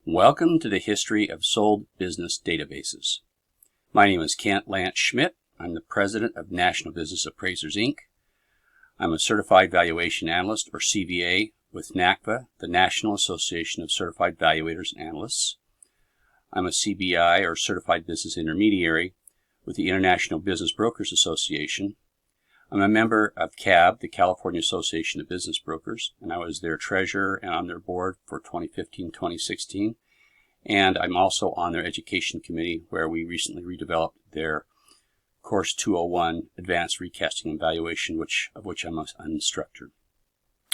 Welcome to the History of Sold Business Databases. My name is Kent Lance Schmidt. I'm the president of National Business Appraisers, Inc. I'm a Certified Valuation Analyst, or CVA, with NACVA, the National Association of Certified Valuators and Analysts. I'm a CBI, or Certified Business Intermediary, with the International Business Brokers Association. I'm a member of CAB, the California Association of Business Brokers, and I was their treasurer and on their board for 2015-2016. And I'm also on their education committee, where we recently redeveloped their Course 201 Advanced Recasting and Valuation, of which I'm an instructor.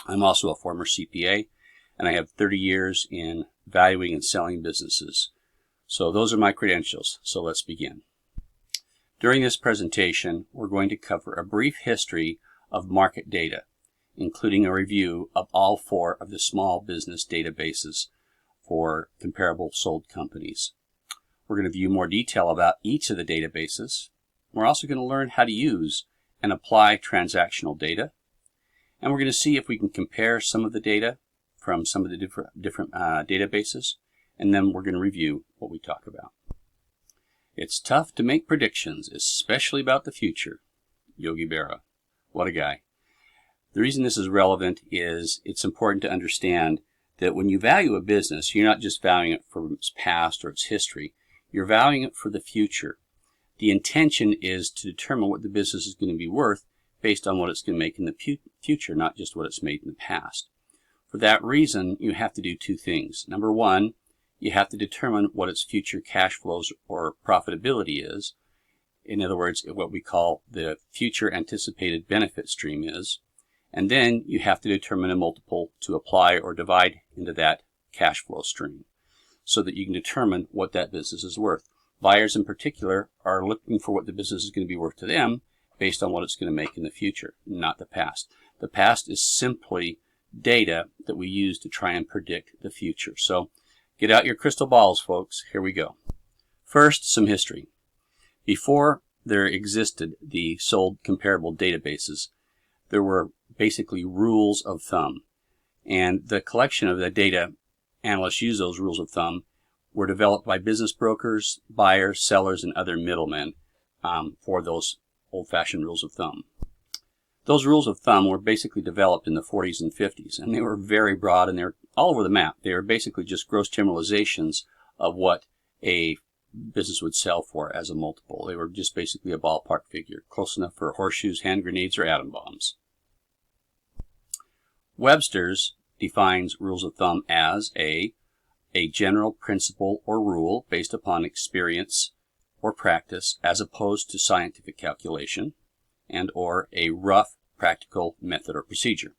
I'm also a former CPA, and I have 30 years in valuing and selling businesses. So those are my credentials. So let's begin. During this presentation, we're going to cover a brief history of market data, including a review of all 4 of the small business databases for comparable sold companies. We're going to view more detail about each of the databases. We're also going to learn how to use and apply transactional data. And we're going to see if we can compare some of the data from some of the different databases. And then we're going to review what we talk about. It's tough to make predictions, especially about the future. Yogi Berra. What a guy. The reason this is relevant is it's important to understand that when you value a business, you're not just valuing it for its past or its history. You're valuing it for the future. The intention is to determine what the business is going to be worth based on what it's going to make in the future, not just what it's made in the past. For that reason, you have to do 2 things. Number 1, you have to determine what its future cash flows or profitability is. In other words, what we call the future anticipated benefit stream is. And then you have to determine a multiple to apply or divide into that cash flow stream so that you can determine what that business is worth. Buyers in particular are looking for what the business is going to be worth to them based on what it's going to make in the future, not the past. The past is simply data that we use to try and predict the future. So get out your crystal balls, folks. Here we go. First, some history. Before there existed the sold comparable databases, there were basically rules of thumb. And the collection of the data analysts use those rules of thumb were developed by business brokers, buyers, sellers, and other middlemen for those old-fashioned rules of thumb. Those rules of thumb were basically developed in the 40s and 50s, and they were very broad, and they're all over the map. They were basically just gross generalizations of what a business would sell for as a multiple. They were just basically a ballpark figure, close enough for horseshoes, hand grenades, or atom bombs. Webster's defines rules of thumb as a general principle or rule based upon experience or practice as opposed to scientific calculation, and or a rough practical method or procedure.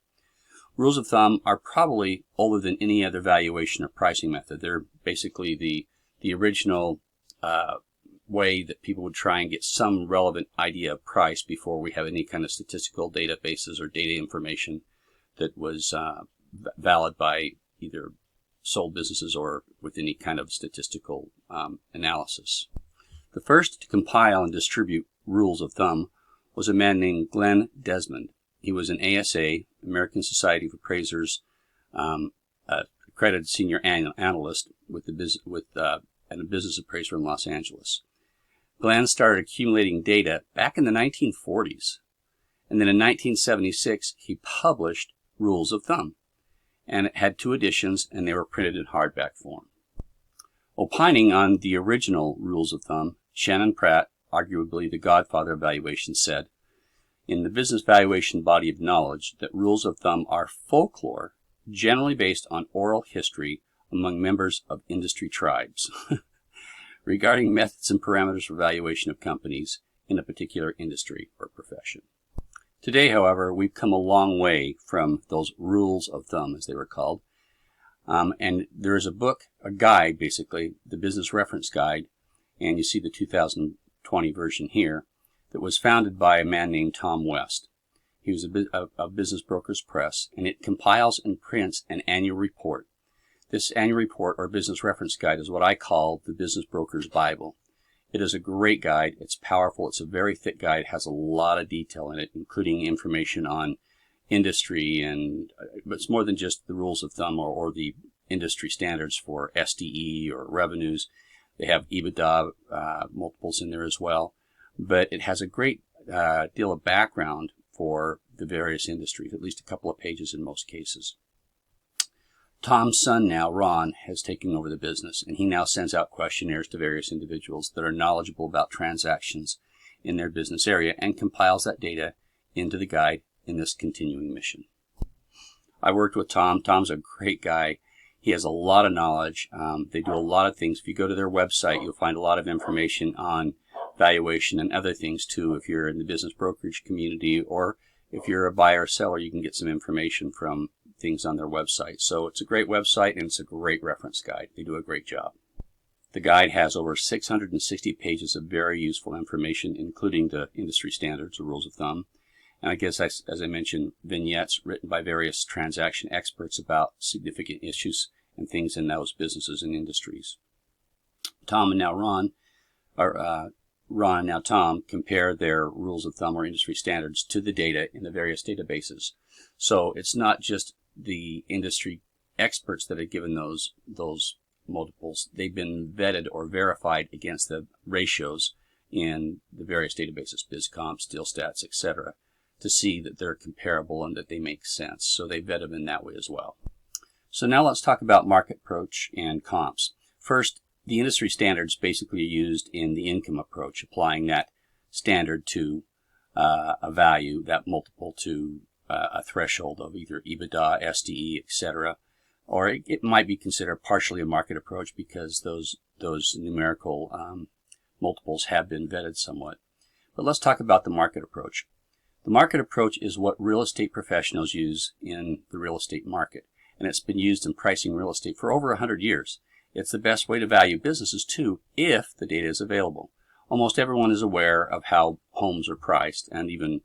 Rules of thumb are probably older than any other valuation or pricing method. They're basically the original way that people would try and get some relevant idea of price before we have any kind of statistical databases or data information that was valid by either sold businesses or with any kind of statistical analysis. The first to compile and distribute rules of thumb was a man named Glenn Desmond. He was an ASA, American Society of Appraisers, accredited senior analyst and a business appraiser in Los Angeles. Glenn started accumulating data back in the 1940s, and then in 1976 he published Rules of Thumb, and it had 2 editions, and they were printed in hardback form. Opining on the original Rules of Thumb, Shannon Pratt, arguably the godfather of valuation, said, "In the business valuation body of knowledge, that rules of thumb are folklore generally based on oral history among members of industry tribes regarding methods and parameters for valuation of companies in a particular industry or profession." Today, however, we've come a long way from those rules of thumb, as they were called. And there is a book, a guide, basically, the Business Reference Guide, and you see the 2020 version here, that was founded by a man named Tom West. He was a Business Brokers Press, and it compiles and prints an annual report. This annual report, or Business Reference Guide, is what I call the Business Broker's Bible. It is a great guide. It's powerful. It's a very thick guide. It has a lot of detail in it, including information on industry, but it's more than just the rules of thumb or the industry standards for SDE or revenues. They have EBITDA multiples in there as well, but it has a great deal of background for the various industries, at least a couple of pages in most cases. Tom's son now, Ron, has taken over the business, and he now sends out questionnaires to various individuals that are knowledgeable about transactions in their business area and compiles that data into the guide in this continuing mission. I worked with Tom. Tom's a great guy. He has a lot of knowledge. They do a lot of things. If you go to their website, you'll find a lot of information on valuation and other things too. If you're in the business brokerage community, or if you're a buyer or seller, you can get some information from things on their website. So it's a great website, and it's a great reference guide. They do a great job. The guide has over 660 pages of very useful information, including the industry standards or rules of thumb. And I guess, as I mentioned, vignettes written by various transaction experts about significant issues and things in those businesses and industries. Tom and now Ron, or Ron and now Tom, compare their rules of thumb or industry standards to the data in the various databases. So it's not just the industry experts that have given those multiples. They've been vetted or verified against the ratios in the various databases, BizComp, SteelStats, etc., to see that they're comparable and that they make sense. So they vet them in that way as well. So now let's talk about market approach and comps. First, the industry standards basically are used in the income approach, applying that standard to a value, that multiple to a threshold of either EBITDA, SDE, etc. Or it might be considered partially a market approach because those numerical multiples have been vetted somewhat. But let's talk about the market approach. The market approach is what real estate professionals use in the real estate market, and it's been used in pricing real estate for over 100 years. It's the best way to value businesses too, if the data is available. Almost everyone is aware of how homes are priced, and even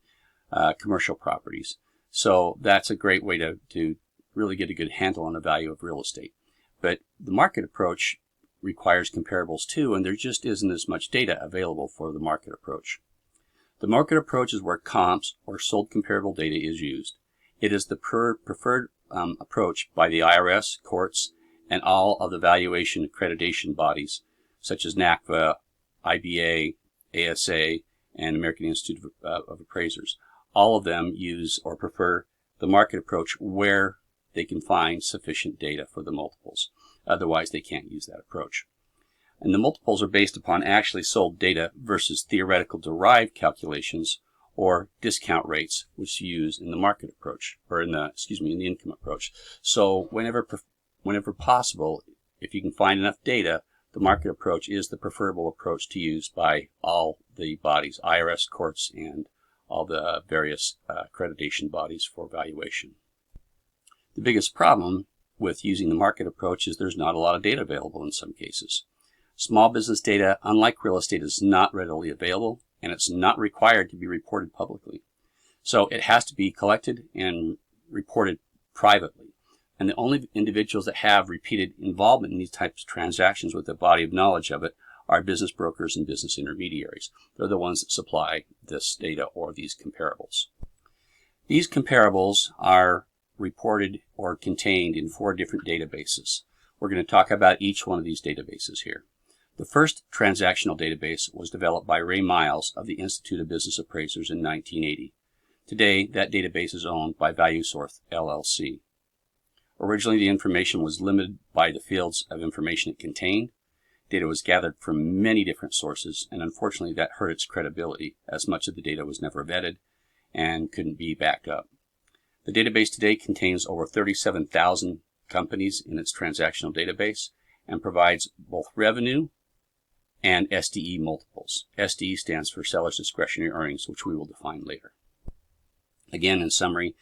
commercial properties. So that's a great way to really get a good handle on the value of real estate. But the market approach requires comparables too, and there just isn't as much data available for the market approach. The market approach is where comps or sold comparable data is used. It is the preferred approach by the IRS, courts, and all of the valuation accreditation bodies such as NACVA, IBA, ASA, and American Institute of Appraisers. All of them use or prefer the market approach where they can find sufficient data for the multiples. Otherwise, they can't use that approach. And the multiples are based upon actually sold data versus theoretical derived calculations or discount rates, which you use in the market approach, or in the income approach. So whenever possible, if you can find enough data, the market approach is the preferable approach to use by all the bodies, IRS, courts, and all the various accreditation bodies for valuation. The biggest problem with using the market approach is there's not a lot of data available in some cases. Small business data, unlike real estate, is not readily available, and it's not required to be reported publicly. So it has to be collected and reported privately. And the only individuals that have repeated involvement in these types of transactions with a body of knowledge of it are business brokers and business intermediaries. They're the ones that supply this data or these comparables. These comparables are reported or contained in 4 different databases. We're going to talk about each one of these databases here. The first transactional database was developed by Ray Miles of the Institute of Business Appraisers in 1980. Today, that database is owned by ValueSource, LLC. Originally, the information was limited by the fields of information it contained. Data was gathered from many different sources, and unfortunately that hurt its credibility, as much of the data was never vetted and couldn't be backed up. The database today contains over 37,000 companies in its transactional database and provides both revenue and SDE multiples. SDE stands for seller's discretionary earnings, which we will define later. Again, in summary,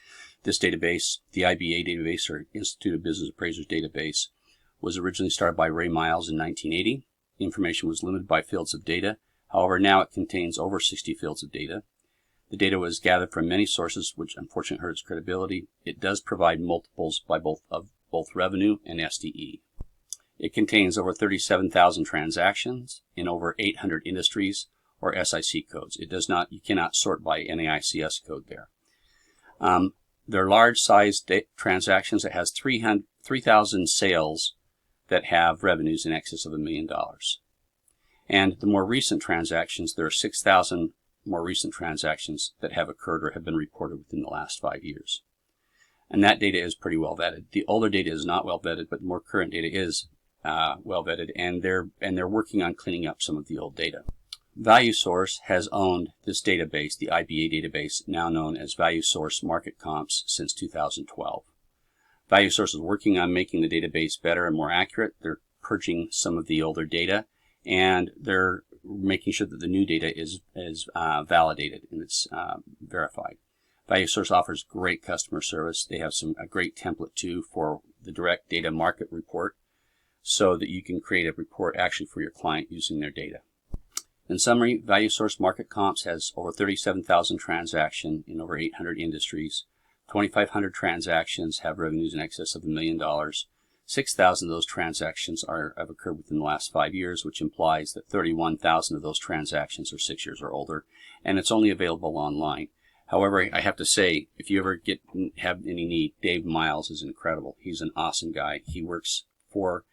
this database, the IBA database, or Institute of Business Appraisers database, was originally started by Ray Miles in 1980. The information was limited by fields of data. However, now it contains over 60 fields of data. The data was gathered from many sources, which unfortunately hurt its credibility. It does provide multiples by both revenue and SDE. It contains over 37,000 transactions in over 800 industries or SIC codes. You cannot sort by NAICS code there. They're large-sized transactions. It has 3,000 sales that have revenues in excess of $1 million. And the more recent transactions, there are 6,000 more recent transactions that have occurred or have been reported within the last 5 years. And that data is pretty well vetted. The older data is not well vetted, but the more current data is well vetted, and they're working on cleaning up some of the old data. ValueSource has owned this database, the IBA database, now known as ValueSource Market Comps, since 2012. ValueSource is working on making the database better and more accurate. They're purging some of the older data, and they're making sure that the new data is validated and it's verified. ValueSource offers great customer service. They have a great template too for the direct data market report, so that you can create a report actually for your client using their data. In summary, ValueSource Market Comps has over 37,000 transactions in over 800 industries. 2,500 transactions have revenues in excess of $1 million. 6,000 of those transactions have occurred within the last 5 years, which implies that 31,000 of those transactions are 6 years or older, and it's only available online. However, I have to say, if you ever have any need, Dave Miles is incredible. He's an awesome guy. He works for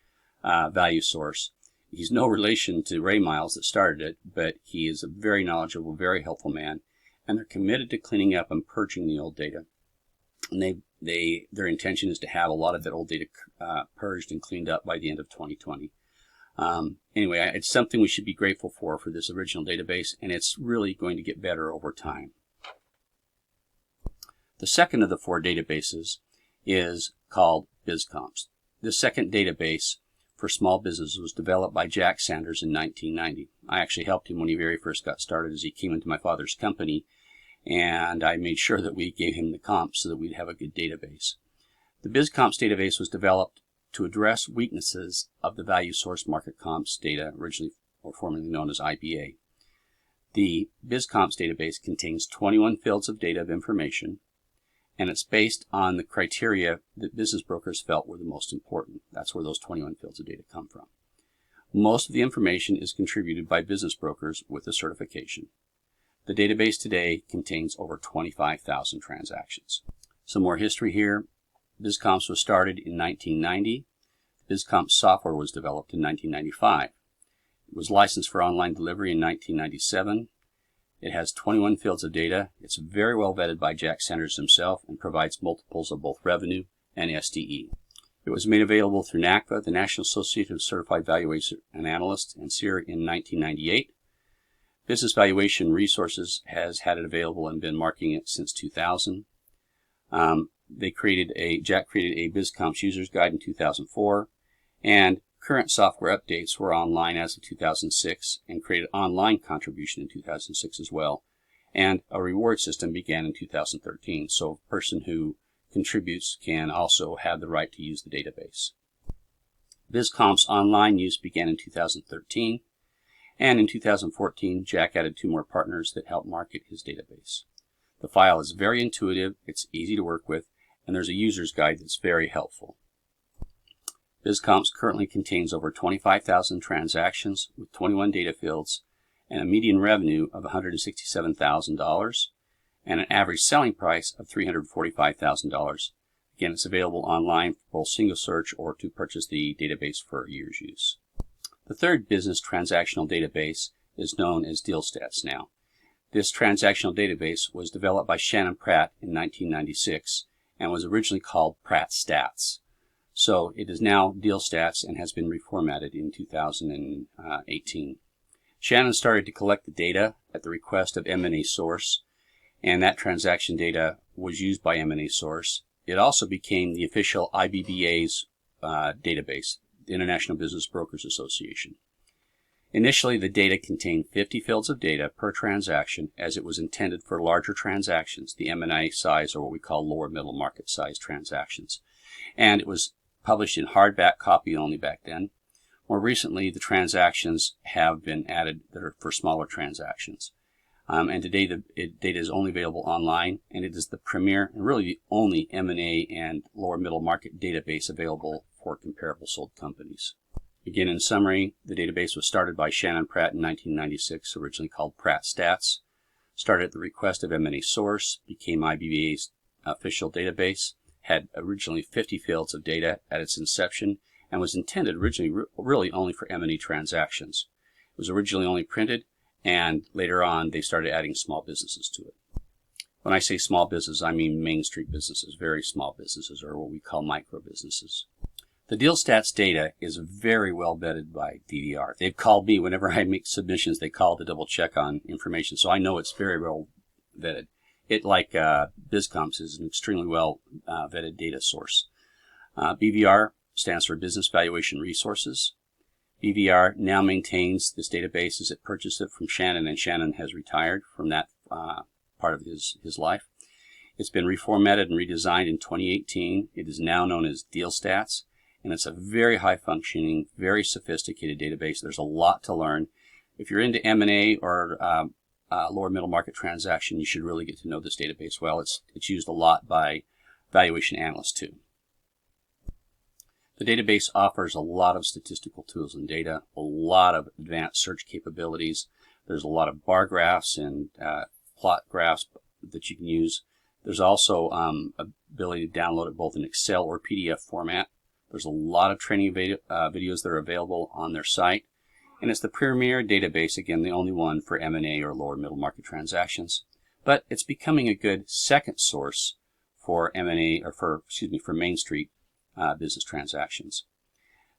ValueSource. He's no relation to Ray Miles that started it, but he is a very knowledgeable, very helpful man, and they're committed to cleaning up and purging the old data. And their intention is to have a lot of that old data purged and cleaned up by the end of 2020. Anyway, it's something we should be grateful for this original database, and it's really going to get better over time. The second of the 4 databases is called BizComps. This second database for small businesses was developed by Jack Sanders in 1990. I actually helped him when he very first got started, as he came into my father's company, and I made sure that we gave him the comps so that we'd have a good database. The BizComps database was developed to address weaknesses of the ValueSource Market Comps data, originally or formerly known as IBA. The BizComps database contains 21 fields of data of information, and it's based on the criteria that business brokers felt were the most important. That's where those 21 fields of data come from. Most of the information is contributed by business brokers with a certification. The database today contains over 25,000 transactions. Some more history here. BizComps was started in 1990. BizComps software was developed in 1995. It was licensed for online delivery in 1997. It has 21 fields of data. It's very well vetted by Jack Sanders himself and provides multiples of both revenue and SDE. It was made available through NACVA, the National Association of Certified Valuation and Analysts, and CIR in 1998. Business Valuation Resources has had it available and been marketing it since 2000. Jack created a BizComps User's Guide in 2004, and current software updates were online as of 2006 and created online contribution in 2006 as well. And a reward system began in 2013, so a person who contributes can also have the right to use the database. BizComps online use began in 2013, and in 2014 Jack added 2 more partners that helped market his database. The file is very intuitive, it's easy to work with, and there's a user's guide that's very helpful. BizComps currently contains over 25,000 transactions with 21 data fields and a median revenue of $167,000 and an average selling price of $345,000. Again, it's available online for both single search or to purchase the database for a year's use. The third business transactional database is known as DealStats now. This transactional database was developed by Shannon Pratt in 1996 and was originally called Pratt Stats. So it is now DealStats and has been reformatted in 2018. Shannon started to collect the data at the request of M&A Source, and that transaction data was used by M&A Source. It also became the official IBBA's database, the International Business Brokers Association. Initially, the data contained 50 fields of data per transaction, as it was intended for larger transactions, the M&A size, or what we call lower middle market size transactions. And it was published in hardback copy only back then. More recently, the transactions have been added that are for smaller transactions. And today the data is only available online, and it is the premier and really the only M&A and lower middle market database available for comparable sold companies. Again, in summary, the database was started by Shannon Pratt in 1996, originally called Pratt Stats, started at the request of M&A Source, became IBBA's official database, had originally 50 fields of data at its inception and was intended originally really only for M&E transactions. It was originally only printed, and later on they started adding small businesses to it. When I say small business, I mean Main Street businesses, very small businesses, or what we call micro businesses. The DealStats data is very well vetted by DDR. They've called me whenever I make submissions. They call to double check on information, so I know it's very well vetted. It, like BizComps, is an extremely well vetted data source. BVR stands for Business Valuation Resources. BVR now maintains this database as it purchased it from Shannon, and Shannon has retired from that part of his life. It's been reformatted and redesigned in 2018. It is now known as DealStats, and it's a very high-functioning, very sophisticated database. There's a lot to learn. If you're into M&A or lower middle market transaction, you should really get to know this database well. It's used a lot by valuation analysts too. The database offers a lot of statistical tools and data, a lot of advanced search capabilities. There's a lot of bar graphs and plot graphs that you can use. There's also ability to download it both in Excel or PDF format. There's a lot of training videos that are available on their site. And it's the premier database, again, the only one for M&A or lower middle market transactions. But it's becoming a good second source for M&A, or for Main Street business transactions.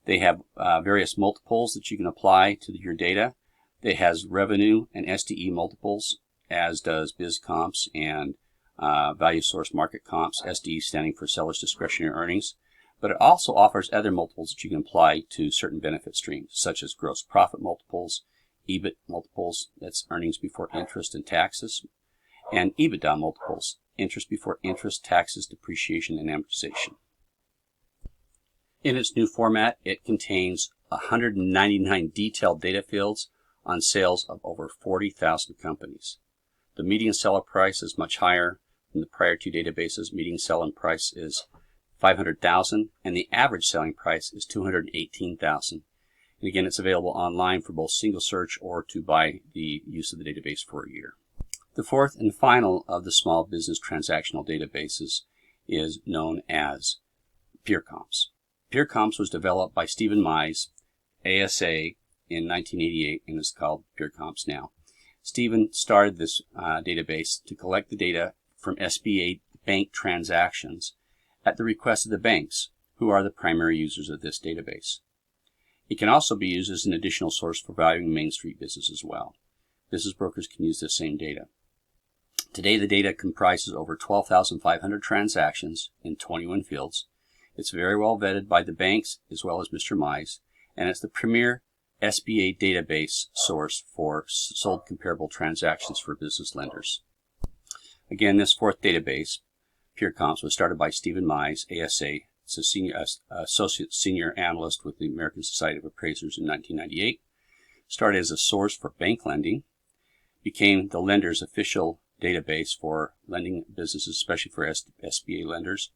They have various multiples that you can apply to your data. It has revenue and SDE multiples, as does BizComps and Value Source Market Comps, SDE standing for Seller's Discretionary Earnings. But it also offers other multiples that you can apply to certain benefit streams, such as gross profit multiples, EBIT multiples, that's earnings before interest and taxes, and EBITDA multiples, interest before interest, taxes, depreciation, and amortization. In its new format, it contains 199 detailed data fields on sales of over 40,000 companies. The median seller price is much higher than the prior two databases. Median selling price is $500,000, and the average selling price is $218,000. And again, it's available online for both single search or to buy the use of the database for a year. The fourth and final of the small business transactional databases is known as PeerComps. PeerComps was developed by Stephen Mize, ASA, in 1988, and is called PeerComps now. Stephen started this database to collect the data from SBA bank transactions at the request of the banks, who are the primary users of this database. It can also be used as an additional source for valuing Main Street business as well. Business brokers can use this same data. Today, the data comprises over 12,500 transactions in 21 fields. It's very well vetted by the banks as well as Mr. Mize, and it's the premier SBA database source for sold comparable transactions for business lenders. Again, this fourth database, PeerComps, was started by Stephen Mize, ASA. It's a associate senior analyst with the American Society of Appraisers in 1998. Started as a source for bank lending, became the lender's official database for lending businesses, especially for SBA lenders.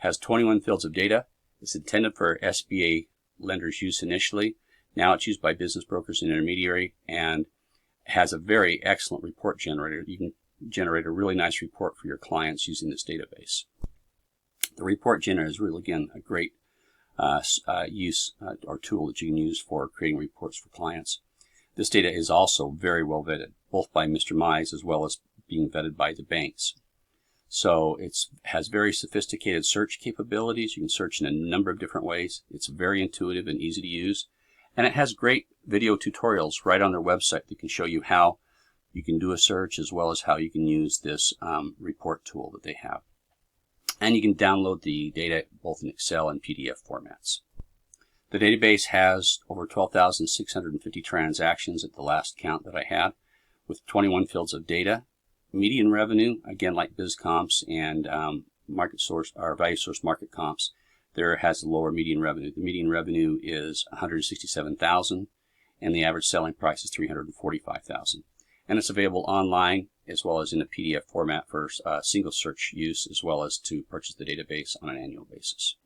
Has 21 fields of data. It's intended for SBA lenders' use initially. Now it's used by business brokers and intermediary, and has a very excellent report generator. You can generate a really nice report for your clients using this database. The report generator is really, again, a great use or tool that you can use for creating reports for clients. This data is also very well vetted, both by Mr. Mize as well as being vetted by the banks. So it has very sophisticated search capabilities. You can search in a number of different ways. It's very intuitive and easy to use. And it has great video tutorials right on their website that can show you how you can do a search as well as how you can use this report tool that they have. And you can download the data both in Excel and PDF formats. The database has over 12,650 transactions at the last count that I had, with 21 fields of data. Median revenue, again, like BizComps and Market Source or Value Source Market Comps, there has a lower median revenue. The median revenue is $167,000, and the average selling price is $345,000. And it's available online as well as in a PDF format for single search use, as well as to purchase the database on an annual basis.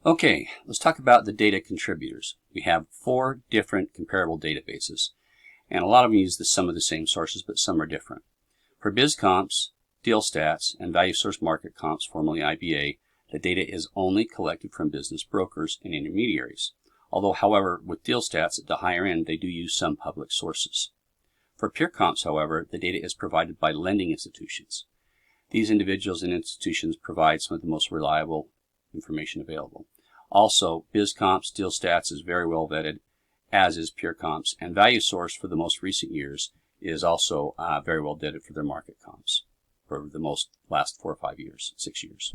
Okay, let's talk about the data contributors. We have 4 different comparable databases, and a lot of them use some of the same sources, but some are different. For BizComps, DealStats, and Value Source Market Comps, formerly IBA, The data is only collected from business brokers and intermediaries. Although, however, with DealStats at the higher end, they do use some public sources. For PeerComps, however, the data is provided by lending institutions. These individuals and institutions provide some of the most reliable information available. Also, BizComps, DealStats is very well vetted, as is PeerComps, and ValueSource for the most recent years is also very well vetted for their market comps for the last 4 or 5 years, 6 years.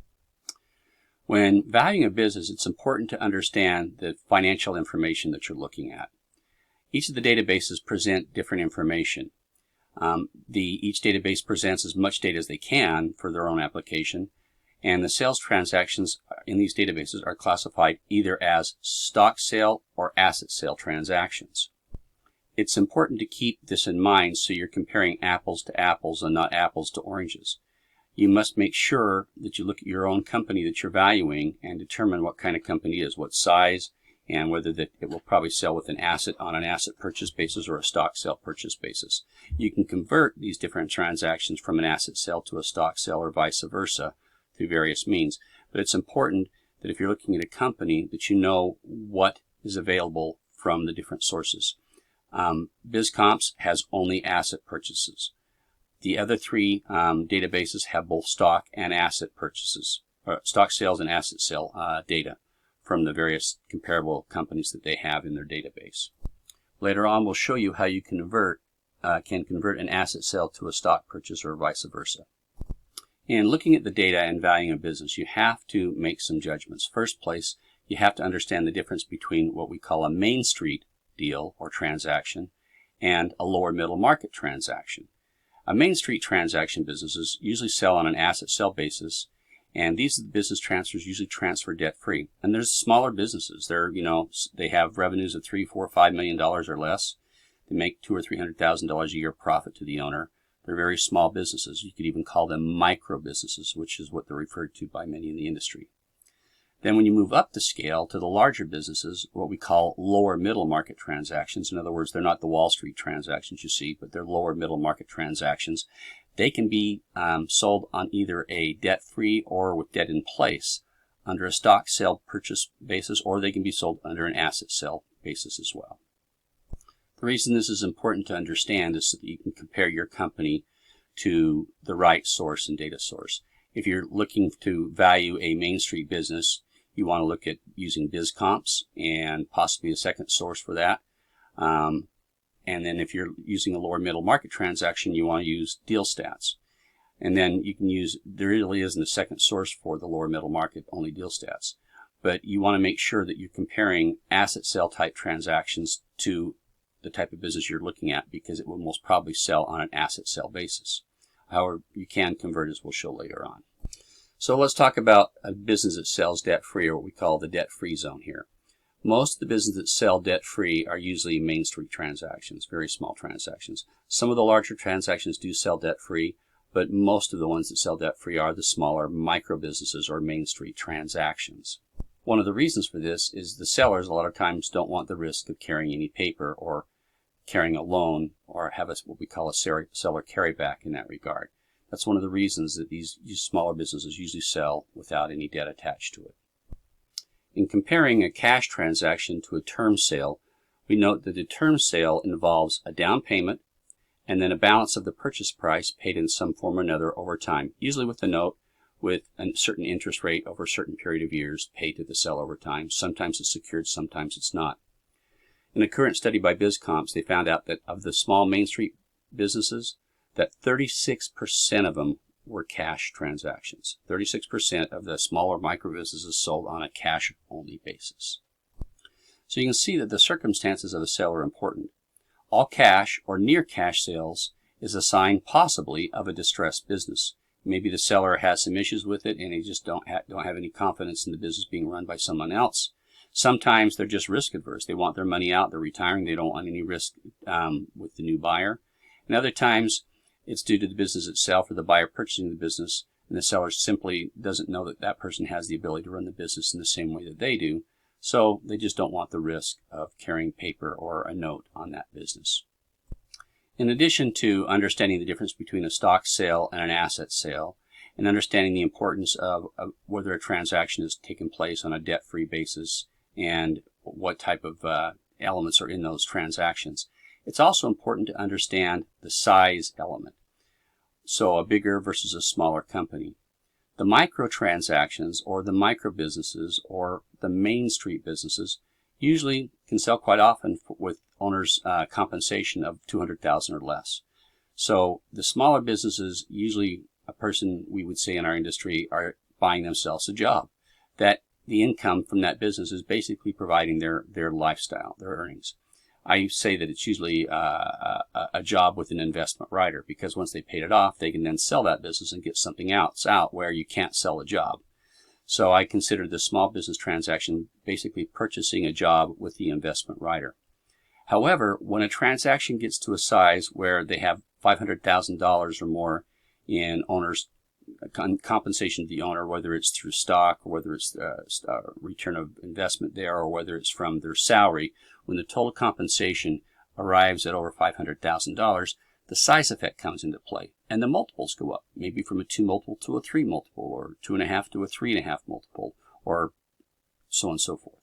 When valuing a business, it's important to understand the financial information that you're looking at. Each of the databases present different information. Each database presents as much data as they can for their own application, and the sales transactions in these databases are classified either as stock sale or asset sale transactions. It's important to keep this in mind so you're comparing apples to apples and not apples to oranges. You must make sure that you look at your own company that you're valuing and determine what kind of company it is, what size, and whether it will probably sell with an asset on an asset purchase basis or a stock sale purchase basis. You can convert these different transactions from an asset sale to a stock sale or vice versa through various means. But it's important that if you're looking at a company that you know what is available from the different sources. BizComps has only asset purchases. The other 3 databases have both stock and asset purchases, or stock sales and asset sale data from the various comparable companies that they have in their database. Later on, we'll show you how you can convert an asset sale to a stock purchase or vice versa. In looking at the data and valuing a business, you have to make some judgments. First place, you have to understand the difference between what we call a Main Street deal or transaction and a lower middle market transaction. A Main Street transaction businesses usually sell on an asset sale basis, and these business transfers usually transfer debt free. And there's smaller businesses. They have revenues of $3, $4, $5 million or less. They make $200,000 or $300,000 a year profit to the owner. They're very small businesses. You could even call them micro businesses, which is what they're referred to by many in the industry. Then when you move up the scale to the larger businesses, what we call lower middle market transactions, in other words, they're not the Wall Street transactions you see, but they're lower middle market transactions. They can be sold on either a debt-free or with debt in place under a stock sale purchase basis, or they can be sold under an asset sale basis as well. The reason this is important to understand is so that you can compare your company to the right source and data source. If you're looking to value a Main Street business, you want to look at using BizComps and possibly a second source for that. And then if you're using a lower middle market transaction, you want to use DealStats. And then you can use, there really isn't a second source for the lower middle market, only DealStats. But you want to make sure that you're comparing asset sale type transactions to the type of business you're looking at, because it will most probably sell on an asset sale basis. However, you can convert, as we'll show later on. So let's talk about a business that sells debt-free, or what we call the debt-free zone here. Most of the businesses that sell debt-free are usually Main Street transactions, very small transactions. Some of the larger transactions do sell debt-free, but most of the ones that sell debt-free are the smaller micro businesses or Main Street transactions. One of the reasons for this is the sellers a lot of times don't want the risk of carrying any paper or carrying a loan, or have what we call a seller carryback in that regard. That's one of the reasons that these smaller businesses usually sell without any debt attached to it. In comparing a cash transaction to a term sale, we note that the term sale involves a down payment and then a balance of the purchase price paid in some form or another over time, usually with a note with a certain interest rate over a certain period of years paid to the seller over time. Sometimes it's secured, sometimes it's not. In a current study by BizComps, they found out that of the small Main Street businesses, that 36% of them were cash transactions. 36% of the smaller micro businesses sold on a cash-only basis. So you can see that the circumstances of the sale are important. All cash or near cash sales is a sign possibly of a distressed business. Maybe the seller has some issues with it and they just don't have any confidence in the business being run by someone else. Sometimes they're just risk adverse. They want their money out, they're retiring, they don't want any risk with the new buyer. And other times it's due to the business itself or the buyer purchasing the business, and the seller simply doesn't know that that person has the ability to run the business in the same way that they do. So they just don't want the risk of carrying paper or a note on that business. In addition to understanding the difference between a stock sale and an asset sale, and understanding the importance of whether a transaction is taking place on a debt-free basis and what type of elements are in those transactions. It's also important to understand the size element. So a bigger versus a smaller company. The micro transactions or the micro businesses or the Main Street businesses usually can sell quite often with owners' compensation of $200,000 or less. So the smaller businesses, usually a person we would say in our industry are buying themselves a job. That the income from that business is basically providing their lifestyle, their earnings. I say that it's usually a job with an investment rider, because once they paid it off, they can then sell that business and get something else out where you can't sell a job. So I consider the small business transaction basically purchasing a job with the investment rider. However, when a transaction gets to a size where they have $500,000 or more in owner's compensation to the owner, whether it's through stock or whether it's return of investment there or whether it's from their salary, when the total compensation arrives at over $500,000, the size effect comes into play and the multiples go up, maybe from a 2 multiple to a 3 multiple or 2.5 to a 3.5 multiple or so on and so forth.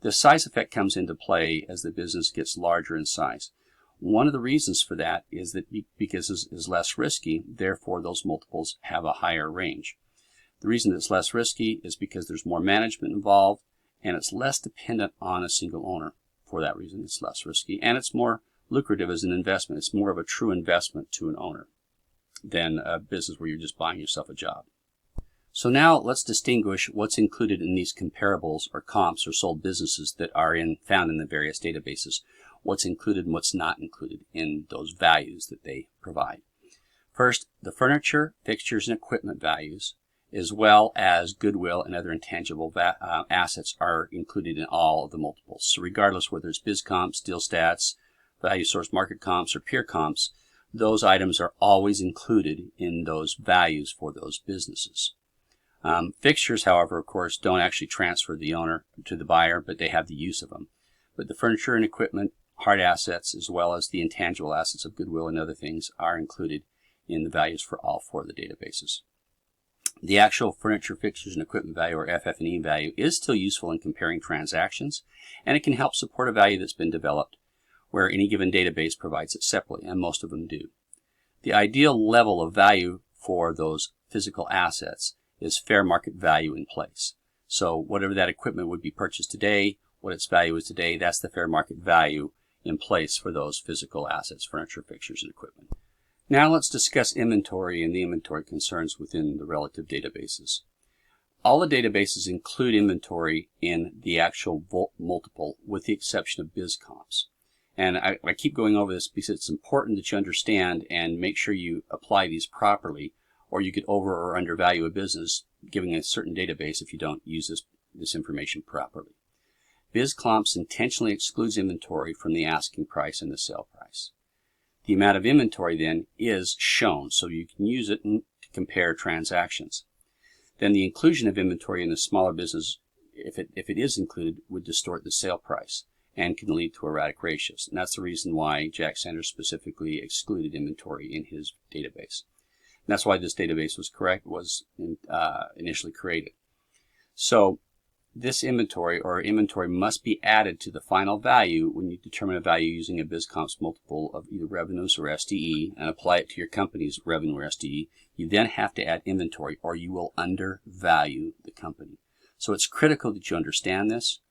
The size effect comes into play as the business gets larger in size. One of the reasons for that is that because it is less risky, therefore those multiples have a higher range. The reason it's less risky is because there's more management involved and it's less dependent on a single owner. For that reason, it's less risky and it's more lucrative as an investment. It's more of a true investment to an owner than a business where you're just buying yourself a job. So now let's distinguish what's included in these comparables or comps or sold businesses that are found in the various databases. What's included and what's not included in those values that they provide. First, the furniture, fixtures, and equipment values, as well as goodwill and other intangible assets are included in all of the multiples. So regardless whether it's BizComps, DealStats, Value Source Market Comps, or Peer Comps, those items are always included in those values for those businesses. Fixtures, however, of course, don't actually transfer the owner to the buyer, but they have the use of them. But the furniture and equipment, hard assets, as well as the intangible assets of goodwill and other things are included in the values for all 4 of the databases. The actual furniture, fixtures, and equipment value, or FF&E value, is still useful in comparing transactions, and it can help support a value that's been developed where any given database provides it separately, and most of them do. The ideal level of value for those physical assets is fair market value in place. So whatever that equipment would be purchased today, what its value is today, that's the fair market value in place for those physical assets, furniture, fixtures, and equipment. Now let's discuss inventory and the inventory concerns within the relative databases. All the databases include inventory in the actual multiple with the exception of BizComps. And I keep going over this because it's important that you understand and make sure you apply these properly, or you could over or undervalue a business giving a certain database if you don't use this information properly. BizComps intentionally excludes inventory from the asking price and the sale price. The amount of inventory then is shown, so you can use it to compare transactions. Then the inclusion of inventory in the smaller business, if it is included, would distort the sale price and can lead to erratic ratios. And that's the reason why Jack Sanders specifically excluded inventory in his database. And that's why this database was initially created. So this inventory must be added to the final value when you determine a value using a BizComps multiple of either revenues or SDE and apply it to your company's revenue or SDE. You then have to add inventory or you will undervalue the company. So it's critical that you understand this.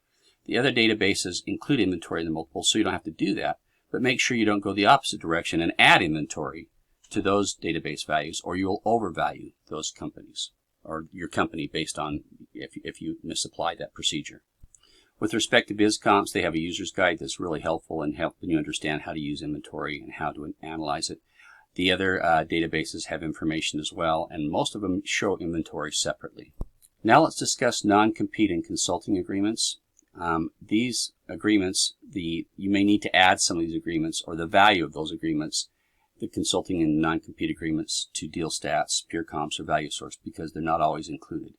The other databases include inventory in the multiple, so you don't have to do that, but make sure you don't go the opposite direction and add inventory to those database values or you will overvalue those companies or your company based on if you misapply that procedure. With respect to BizComps, they have a user's guide that's really helpful in helping you understand how to use inventory and how to analyze it. The other databases have information as well, and most of them show inventory separately. Now let's discuss non-compete and consulting agreements. These agreements, you may need to add some of these agreements or the value of those agreements, the consulting and non-compete agreements, to DealStats, Peer Comps, or Value Source because they're not always included.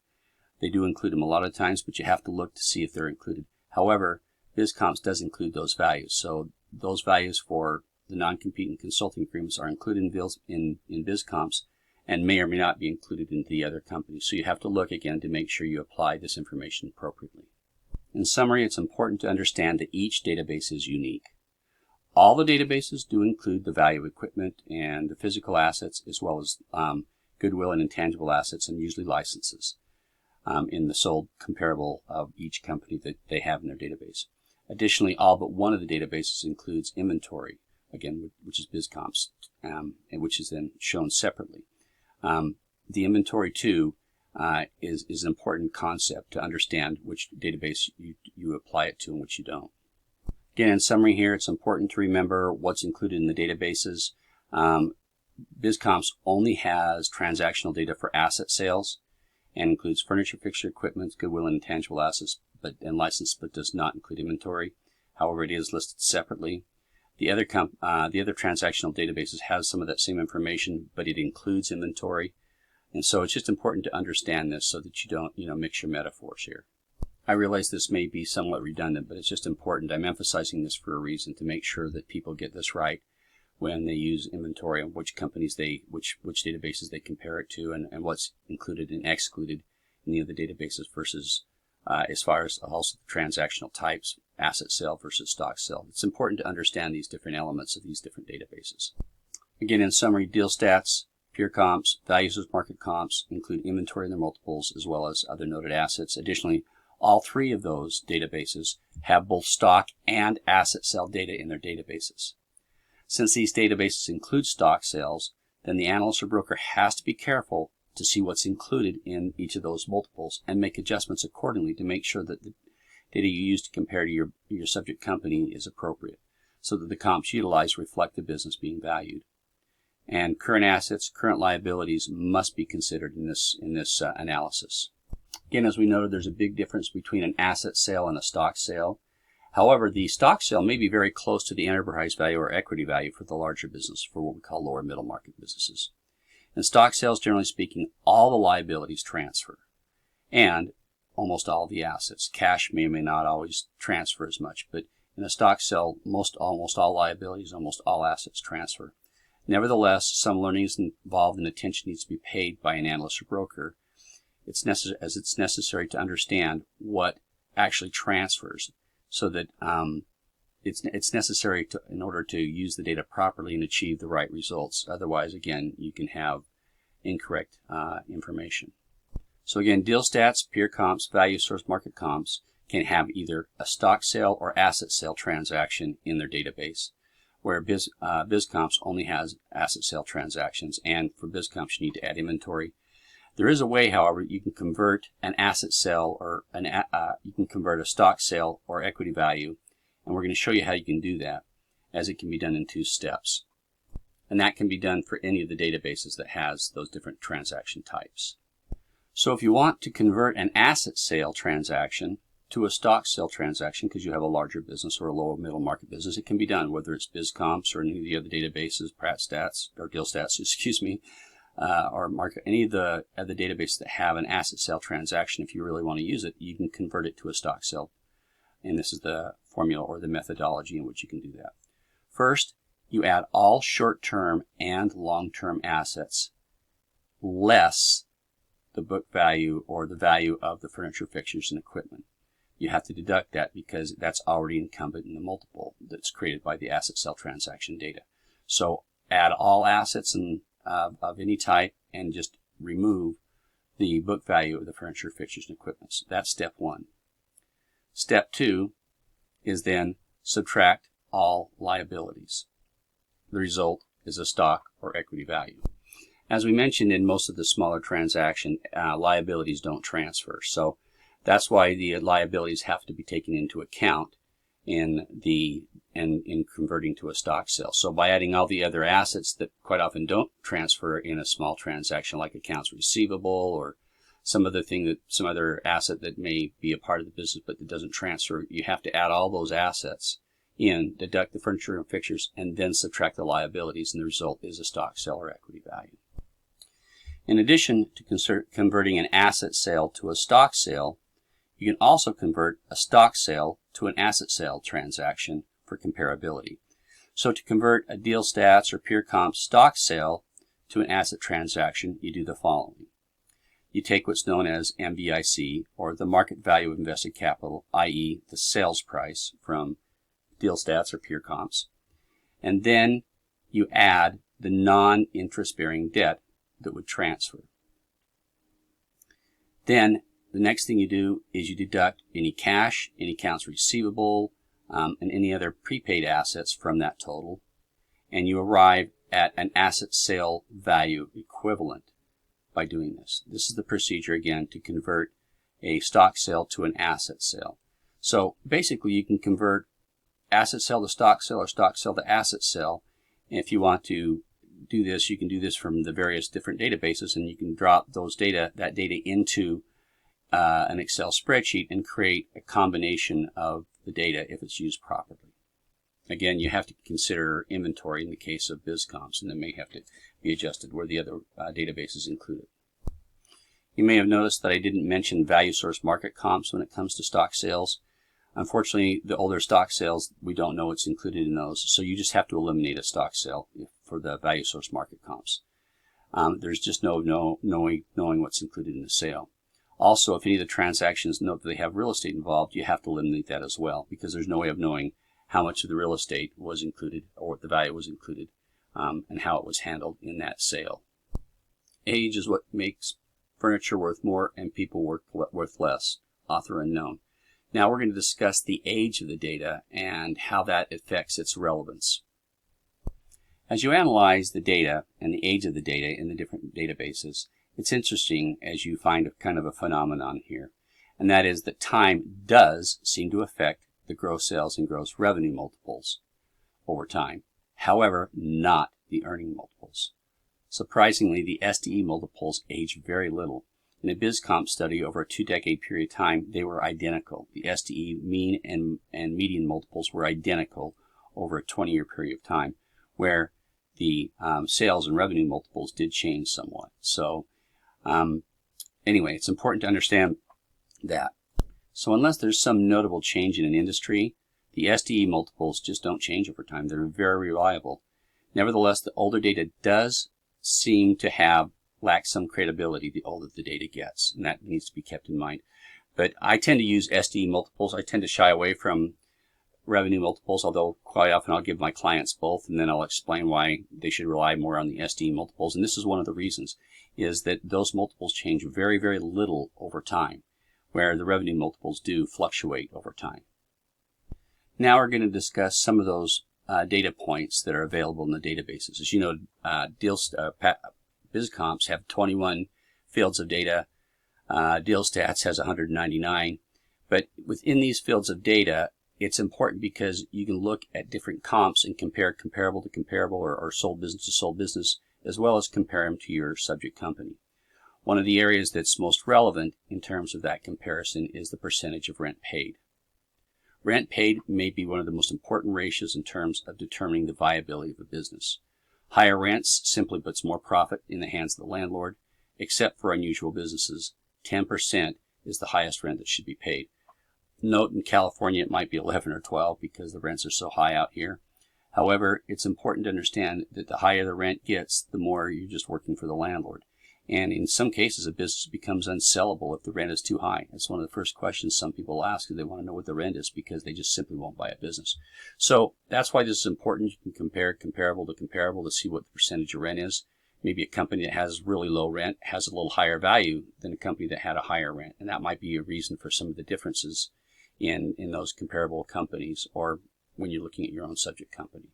They do include them a lot of times, but you have to look to see if they're included. However, BizComps does include those values. So those values for the non-compete and consulting agreements are included in BizComps, and may or may not be included in the other companies. So you have to look again to make sure you apply this information appropriately. In summary, it's important to understand that each database is unique. All the databases do include the value of equipment and the physical assets, as well as goodwill and intangible assets, and usually licenses in the sold comparable of each company that they have in their database. Additionally, all but one of the databases includes inventory, again, which is BizComps, and which is then shown separately. The inventory too is an important concept to understand which database you apply it to and which you don't. Again, in summary here, it's important to remember what's included in the databases. BizComps only has transactional data for asset sales and includes furniture, fixture, equipment, goodwill, and intangible assets, and license, but does not include inventory. However, it is listed separately. The other transactional databases has some of that same information, but it includes inventory. And so it's just important to understand this so that you don't, mix your metaphors here. I realize this may be somewhat redundant, but it's just important. I'm emphasizing this for a reason, to make sure that people get this right when they use inventory, and which companies which databases they compare it to, and what's included and excluded in the other databases versus as far as also the transactional types, asset sale versus stock sale. It's important to understand these different elements of these different databases. Again, in summary, deal stats, peer comps, values of market comps include inventory and their multiples, as well as other noted assets. Additionally, all three of those databases have both stock and asset sale data in their databases. Since these databases include stock sales, then the analyst or broker has to be careful to see what's included in each of those multiples and make adjustments accordingly to make sure that the data you use to compare to your subject company is appropriate, so that the comps utilized reflect the business being valued. And current assets, current liabilities must be considered in this analysis. Again, as we noted, there's a big difference between an asset sale and a stock sale. However, the stock sale may be very close to the enterprise value or equity value for the larger business, for what we call lower middle market businesses. In stock sales, generally speaking, all the liabilities transfer, and almost all the assets. Cash may or may not always transfer as much, but in a stock sale, almost all liabilities, almost all assets transfer. Nevertheless, some learning is involved and attention needs to be paid by an analyst or broker. It's necessary to understand what actually transfers, so that it's necessary in order to use the data properly and achieve the right results. Otherwise, again, you can have incorrect information. So again, deal stats, peer comps, value source market comps can have either a stock sale or asset sale transaction in their database, where BizComps only has asset sale transactions, and for BizComps you need to add inventory. There is a way, however, you can convert an asset sale or you can convert a stock sale or equity value, and we're going to show you how you can do that, as it can be done in 2 steps. And that can be done for any of the databases that has those different transaction types. So if you want to convert an asset sale transaction to a stock sale transaction, because you have a larger business or a lower middle market business, it can be done, whether it's BizComps or any of the other databases, Pratt Stats or Deal Stats, or any of the other databases that have an asset sale transaction. If you really want to use it, you can convert it to a stock sale. And this is the formula or the methodology in which you can do that. First, you add all short-term and long-term assets less the book value or the value of the furniture, fixtures, and equipment. You have to deduct that because that's already incumbent in the multiple that's created by the asset sale transaction data. So add all assets of any type and just remove the book value of the furniture, fixtures, and equipment. So that's step 1. Step 2 is then subtract all liabilities. The result is a stock or equity value. As we mentioned, in most of the smaller transaction, liabilities don't transfer. So that's why the liabilities have to be taken into account in converting to a stock sale. So by adding all the other assets that quite often don't transfer in a small transaction, like accounts receivable or some other asset that may be a part of the business but that doesn't transfer, you have to add all those assets in, deduct the furniture and fixtures, and then subtract the liabilities, and the result is a stock sale or equity value. In addition to converting an asset sale to a stock sale, you can also convert a stock sale to an asset sale transaction for comparability. So to convert a deal stats or peer comp stock sale to an asset transaction, you do the following. You take what's known as MVIC, or the market value of invested capital, i.e. the sales price from deal stats or peer comps, and then you add the non-interest bearing debt that would transfer. Then the next thing you do is you deduct any cash, any accounts receivable, and any other prepaid assets from that total, and you arrive at an asset sale value equivalent by doing this. This is the procedure, again, to convert a stock sale to an asset sale. So basically you can convert asset sale to stock sale or stock sale to asset sale. And if you want to do this, you can do this from the various different databases, and you can drop that data into an Excel spreadsheet and create a combination of the data if it's used properly. Again, you have to consider inventory in the case of BizComps, and it may have to be adjusted where the other database is included. You may have noticed that I didn't mention value source market comps when it comes to stock sales. Unfortunately, the older stock sales, we don't know what's included in those, so you just have to eliminate a stock sale for the value source market comps. There's just no knowing what's included in the sale. Also, if any of the transactions note that they have real estate involved, you have to eliminate that as well, because there's no way of knowing how much of the real estate was included or what the value was included, and how it was handled in that sale. Age is what makes furniture worth more and people worth less. Author unknown. Now we're going to discuss the age of the data and how that affects its relevance. As you analyze the data and the age of the data in the different databases, it's interesting as you find a kind of a phenomenon here, and that is that time does seem to affect the gross sales and gross revenue multiples over time. However, not the earning multiples. Surprisingly, the SDE multiples age very little. In a BizComp study over a 2-decade period of time, they were identical. The SDE mean and median multiples were identical over a 20-year period of time, where the sales and revenue multiples did change somewhat. So anyway, it's important to understand that. So unless there's some notable change in an industry, the SDE multiples just don't change over time. They're very reliable. Nevertheless, the older data does seem to lack some credibility the older the data gets, and that needs to be kept in mind. But I tend to use SDE multiples. I tend to shy away from revenue multiples, although quite often I'll give my clients both, and then I'll explain why they should rely more on the SDE multiples. And this is one of the reasons, is that those multiples change very, very little over time, where the revenue multiples do fluctuate over time. Now we're going to discuss some of those data points that are available in the databases. As you know, BizComps have 21 fields of data. DealStats has 199. But within these fields of data, it's important because you can look at different comps and compare comparable to comparable or sold business to sold business, as well as compare them to your subject company. One of the areas that's most relevant in terms of that comparison is the percentage of rent paid. Rent paid may be one of the most important ratios in terms of determining the viability of a business. Higher rents simply puts more profit in the hands of the landlord. Except for unusual businesses, 10% is the highest rent that should be paid. Note in California it might be 11 or 12 because the rents are so high out here. However, it's important to understand that the higher the rent gets, the more you're just working for the landlord. And in some cases, a business becomes unsellable if the rent is too high. That's one of the first questions some people ask, is they want to know what the rent is because they just simply won't buy a business. So that's why this is important. You can compare comparable to see what the percentage of rent is. Maybe a company that has really low rent has a little higher value than a company that had a higher rent. And that might be a reason for some of the differences in those comparable companies, or when you're looking at your own subject company.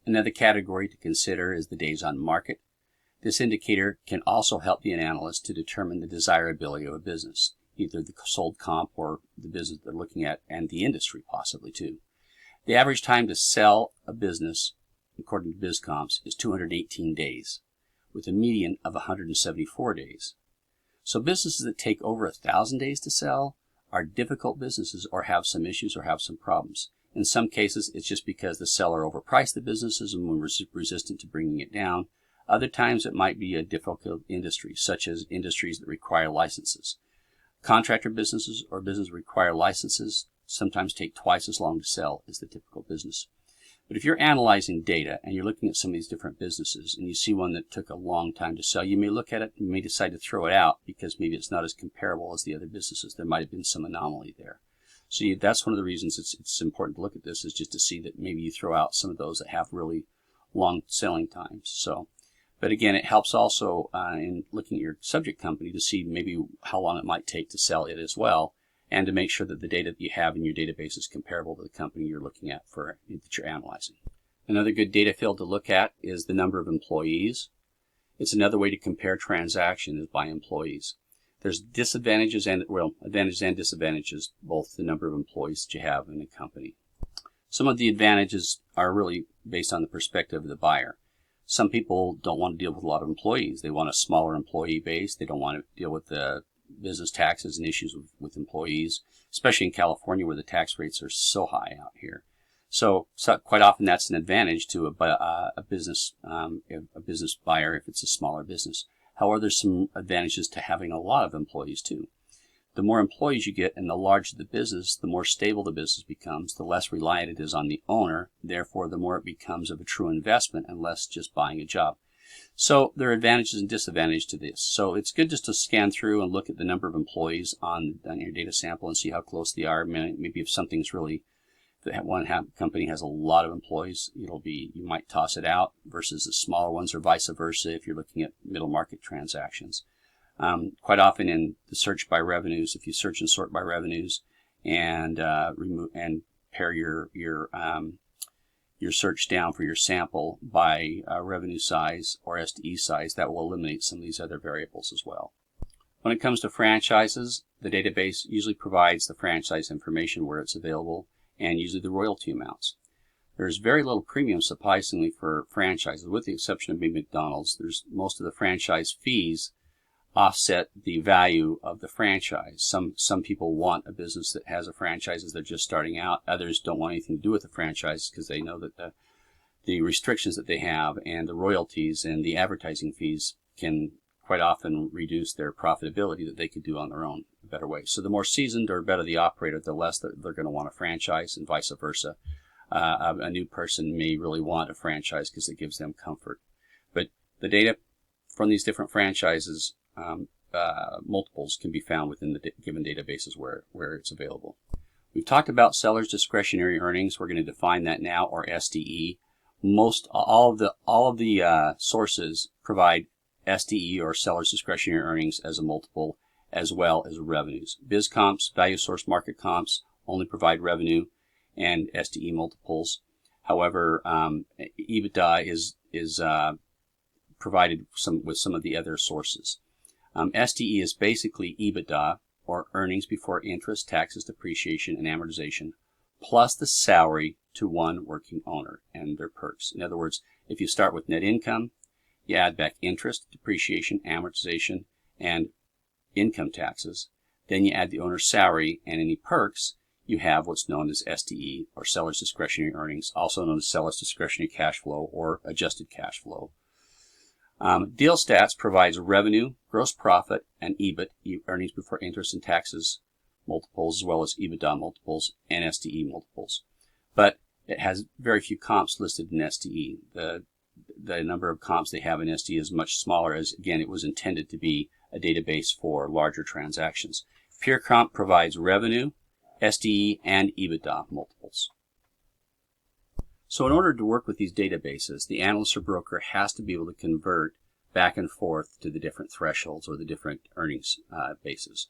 Another category to consider is the days on market. This indicator can also help the analyst to determine the desirability of a business, either the sold comp or the business they're looking at, and the industry possibly too. The average time to sell a business, according to BizComps, is 218 days, with a median of 174 days. So businesses that take over 1,000 days to sell are difficult businesses or have some issues or have some problems. In some cases, it's just because the seller overpriced the businesses and was resistant to bringing it down. Other times it might be a difficult industry, such as industries that require licenses. Contractor businesses or businesses that require licenses sometimes take twice as long to sell as the typical business. But if you're analyzing data and you're looking at some of these different businesses and you see one that took a long time to sell, you may look at it and you may decide to throw it out because maybe it's not as comparable as the other businesses. There might have been some anomaly there. So that's one of the reasons it's important to look at this, is just to see that maybe you throw out some of those that have really long selling times. But again, it helps also in looking at your subject company to see maybe how long it might take to sell it as well, and to make sure that the data that you have in your database is comparable to the company you're looking at that you're analyzing. Another good data field to look at is the number of employees. It's another way to compare transactions by employees. There's advantages and disadvantages, both the number of employees that you have in a company. Some of the advantages are really based on the perspective of the buyer. Some people don't want to deal with a lot of employees. They want a smaller employee base. They don't want to deal with the business taxes and issues with employees, especially in California where the tax rates are so high out here. So quite often that's an advantage to a business buyer if it's a smaller business. However, there's some advantages to having a lot of employees too. The more employees you get and the larger the business, the more stable the business becomes, the less reliant it is on the owner. Therefore, the more it becomes of a true investment and less just buying a job. So there are advantages and disadvantages to this. So it's good just to scan through and look at the number of employees on your data sample and see how close they are. Maybe if something's really, if one company has a lot of employees, you might toss it out versus the smaller ones, or vice versa if you're looking at middle market transactions. Quite often in the search by revenues, if you search and sort by revenues and pare your search down for your sample by revenue size or SDE size, that will eliminate some of these other variables as well. When it comes to franchises, the database usually provides the franchise information where it's available and usually the royalty amounts. There's very little premium surprisingly for franchises, with the exception of maybe McDonald's. Most of the franchise fees offset the value of the franchise. Some people want a business that has a franchise as they're just starting out. Others don't want anything to do with the franchise because they know that the restrictions that they have and the royalties and the advertising fees can quite often reduce their profitability that they could do on their own a better way. So the more seasoned or better the operator, the less they're going to want a franchise, and vice versa. A new person may really want a franchise because it gives them comfort. But the data from these different franchises, multiples, can be found within the given databases where it's available. We've talked about seller's discretionary earnings. We're going to define that now, or SDE. All of the sources provide SDE, or seller's discretionary earnings, as a multiple, as well as revenues. BizComps, value source market comps, only provide revenue and SDE multiples. However, EBITDA is provided with some of the other sources. SDE is basically EBITDA, or earnings before interest, taxes, depreciation, and amortization, plus the salary to one working owner and their perks. In other words, if you start with net income, you add back interest, depreciation, amortization, and income taxes. Then you add the owner's salary and any perks. You have what's known as SDE, or seller's discretionary earnings, also known as seller's discretionary cash flow or adjusted cash flow. Deal Stats provides revenue, gross profit, and EBIT, earnings before interest and taxes multiples, as well as EBITDA multiples and SDE multiples. But it has very few comps listed in SDE. The number of comps they have in SDE is much smaller, as again it was intended to be a database for larger transactions. PureComp provides revenue, SDE, and EBITDA multiples. So in order to work with these databases, the analyst or broker has to be able to convert back and forth to the different thresholds or the different earnings bases.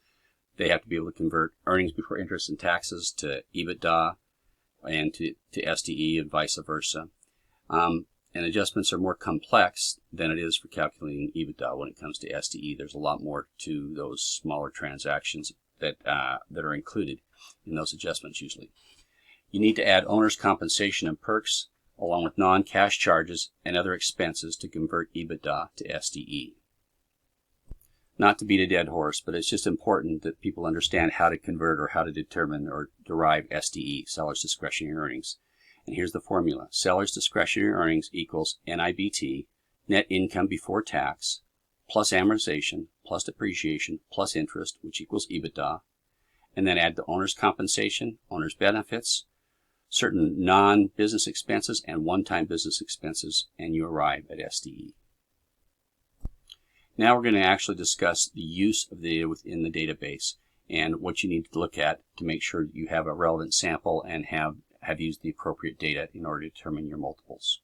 They have to be able to convert earnings before interest and taxes to EBITDA and to SDE, and vice versa. And adjustments are more complex than it is for calculating EBITDA when it comes to SDE. There's a lot more to those smaller transactions that are included in those adjustments usually. You need to add owner's compensation and perks, along with non-cash charges and other expenses, to convert EBITDA to SDE. Not to beat a dead horse, but it's just important that people understand how to convert or how to determine or derive SDE, seller's discretionary earnings. And here's the formula. Seller's discretionary earnings equals NIBT, net income before tax, plus amortization, plus depreciation, plus interest, which equals EBITDA. And then add the owner's compensation, owner's benefits, certain non-business expenses and one-time business expenses, and you arrive at SDE. Now we're going to actually discuss the use of the data within the database and what you need to look at to make sure that you have a relevant sample and have used the appropriate data in order to determine your multiples.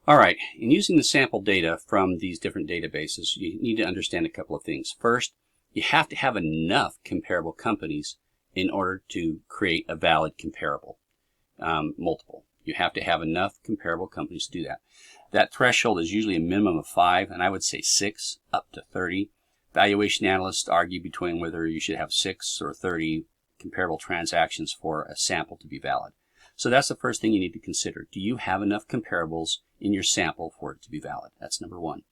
All right, in using the sample data from these different databases, you need to understand a couple of things. First, you have to have enough comparable companies in order to create a valid comparable multiple. You have to have enough comparable companies to do that. That threshold is usually a minimum of 5, and I would say 6 up to 30. Valuation analysts argue between whether you should have 6 or 30 comparable transactions for a sample to be valid. So that's the first thing you need to consider. Do you have enough comparables in your sample for it to be valid? That's number one.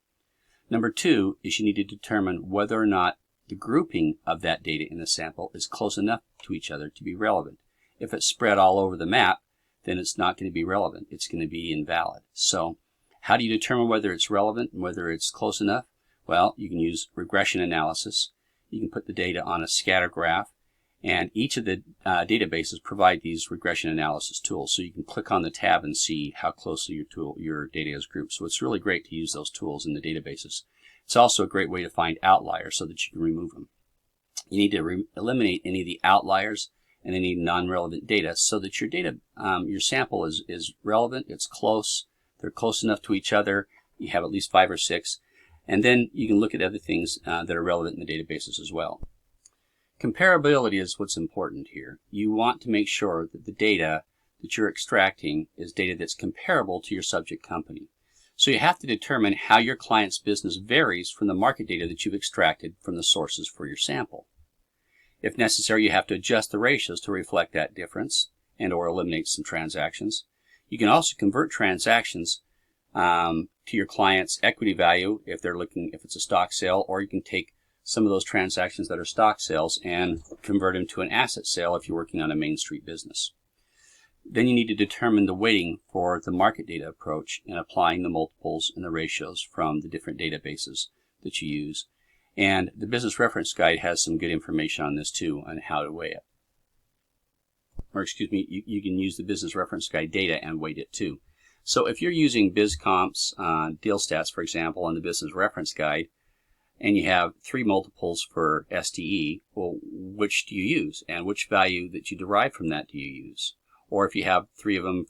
Number two is you need to determine whether or not the grouping of that data in the sample is close enough to each other to be relevant. If it's spread all over the map, then it's not going to be relevant. It's going to be invalid. So how do you determine whether it's relevant and whether it's close enough? Well, you can use regression analysis. You can put the data on a scatter graph, and each of the databases provide these regression analysis tools. So you can click on the tab and see how closely your data is grouped. So it's really great to use those tools in the databases. It's also a great way to find outliers so that you can remove them. You need to eliminate any of the outliers and any non-relevant data so that your data, your sample is relevant, it's close, they're close enough to each other, you have at least 5 or 6, and then you can look at other things that are relevant in the databases as well. Comparability is what's important here. You want to make sure that the data that you're extracting is data that's comparable to your subject company. So you have to determine how your client's business varies from the market data that you've extracted from the sources for your sample. If necessary, you have to adjust the ratios to reflect that difference and or eliminate some transactions. You can also convert transactions to your client's equity value if it's a stock sale, or you can take some of those transactions that are stock sales and convert them to an asset sale if you're working on a Main Street business. Then you need to determine the weighting for the market data approach in applying the multiples and the ratios from the different databases that you use. And the Business Reference Guide has some good information on this too, on how to weigh it. Or excuse me, you can use the Business Reference Guide data and weight it too. So if you're using BizComp's deal stats, for example, on the Business Reference Guide, and you have 3 multiples for SDE, well, which do you use? And which value that you derive from that do you use? Or if you have 3 of them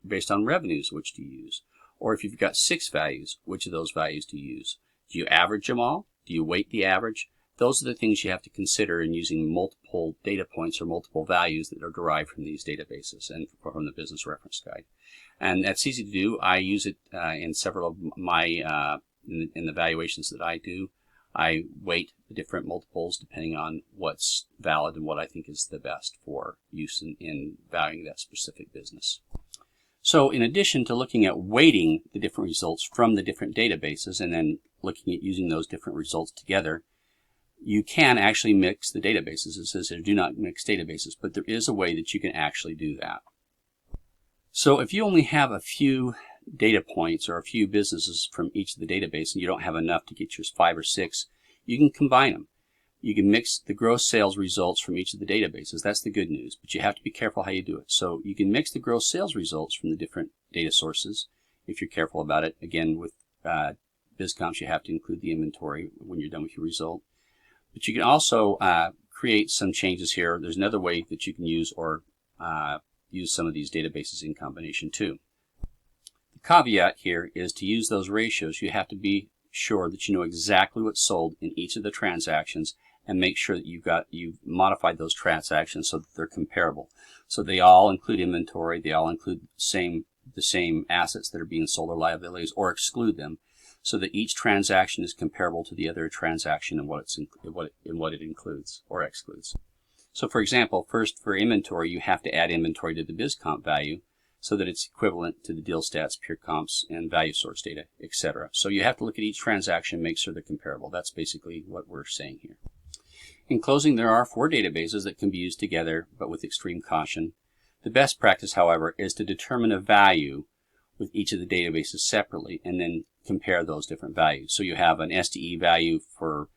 based on revenues, which do you use? Or if you've got 6 values, which of those values do you use? Do you average them all? Do you weight the average? Those are the things you have to consider in using multiple data points or multiple values that are derived from these databases and from the Business Reference Guide. And that's easy to do. I use it in several of my in the valuations that I do. I weight the different multiples depending on what's valid and what I think is the best for use in valuing that specific business. So in addition to looking at weighting the different results from the different databases and then looking at using those different results together, you can actually mix the databases. It says there do not mix databases, but there is a way that you can actually do that. So if you only have a few data points or a few businesses from each of the databases and you don't have enough to get yours 5 or 6, you can combine them. You can mix the gross sales results from each of the databases. That's the good news, but you have to be careful how you do it. So you can mix the gross sales results from the different data sources if you're careful about it. Again, with BizComps, you have to include the inventory when you're done with your result. But you can also create some changes here. There's another way that you can use or use some of these databases in combination too. The caveat here is to use those ratios, you have to be sure that you know exactly what's sold in each of the transactions and make sure that you've modified those transactions so that they're comparable. So they all include inventory, they all include the same assets that are being sold or liabilities, or exclude them, so that each transaction is comparable to the other transaction and what it includes or excludes. So for example, first for inventory, you have to add inventory to the BizComp value so that it's equivalent to the deal stats, pure comps, and value source data, etc. So you have to look at each transaction and make sure they're comparable. That's basically what we're saying here. In closing, there are 4 databases that can be used together, but with extreme caution. The best practice, however, is to determine a value with each of the databases separately and then compare those different values. So you have an SDE value for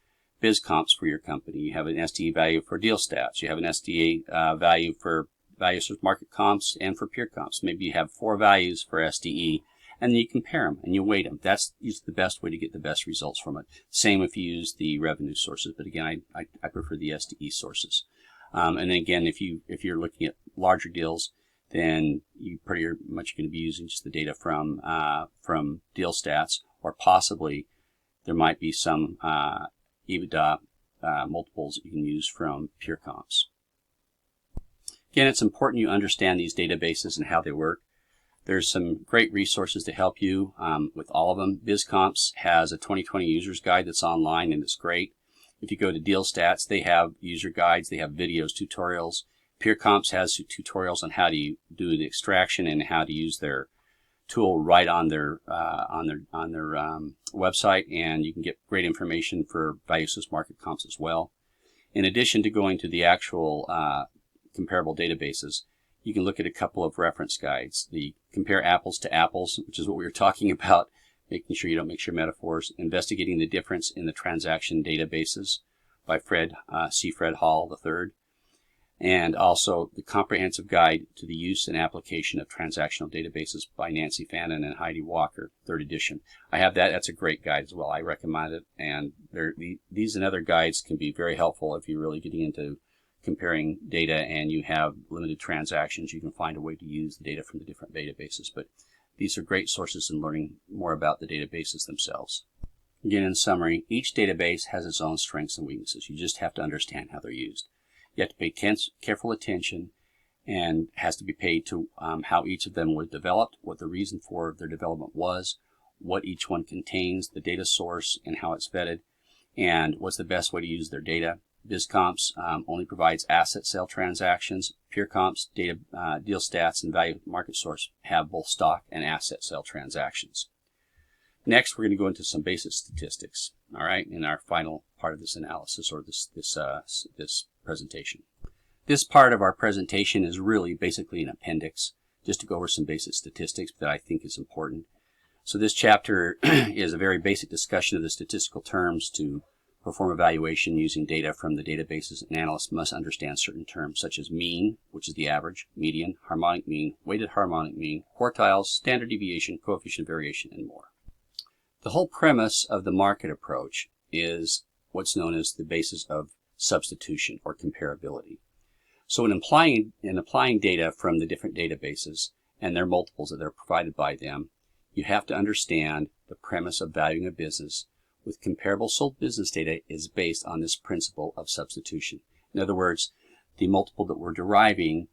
BizComps for your company. You have an SDE value for deal stats. You have an SDE value for value source market comps and for peer comps. Maybe you have 4 values for SDE, and then you compare them and you weight them. That's usually the best way to get the best results from it. Same if you use the revenue sources, but again, I prefer the SDE sources. And then again, if you're looking at larger deals, then you pretty much going to be using just the data from deal stats, or possibly there might be some EBITDA multiples that you can use from peer comps. Again, it's important you understand these databases and how they work. There's some great resources to help you with all of them. BizComps has a 2020 users guide that's online, and it's great. If you go to Deal Stats, they have user guides, they have videos, tutorials. PeerComps has tutorials on how to do the extraction and how to use their tool right on their website, and you can get great information for value source market comps as well. In addition to going to the actual comparable databases, you can look at a couple of reference guides. The Compare Apples to Apples, which is what we were talking about, making sure you don't mix your metaphors. Investigating the Difference in the Transaction Databases by Fred Hall III. And also the Comprehensive Guide to the Use and Application of Transactional Databases by Nancy Fannin and Heidi Walker, 3rd edition. I have that. That's a great guide as well. I recommend it. And these and other guides can be very helpful if you're really getting into comparing data and you have limited transactions. You can find a way to use the data from the different databases. But these are great sources in learning more about the databases themselves. Again, in summary, each database has its own strengths and weaknesses. You just have to understand how they're used. You have to pay careful attention, and has to be paid to how each of them was developed, what the reason for their development was, what each one contains, the data source, and how it's vetted, and what's the best way to use their data. BizComps only provides asset sale transactions. PeerComps, deal stats, and value market source have both stock and asset sale transactions. Next, we're going to go into some basic statistics, all right, in our final part of this analysis, or this presentation. This part of our presentation is really basically an appendix, just to go over some basic statistics that I think is important. So this chapter is a very basic discussion of the statistical terms. To perform evaluation using data from the databases, an analyst must understand certain terms such as mean, which is the average, median, harmonic mean, weighted harmonic mean, quartiles, standard deviation, coefficient of variation, and more. The whole premise of the market approach is what's known as the basis of substitution or comparability. So in applying data from the different databases and their multiples that are provided by them, you have to understand the premise of valuing a business with comparable sold business data is based on this principle of substitution. In other words, the multiple that we're deriving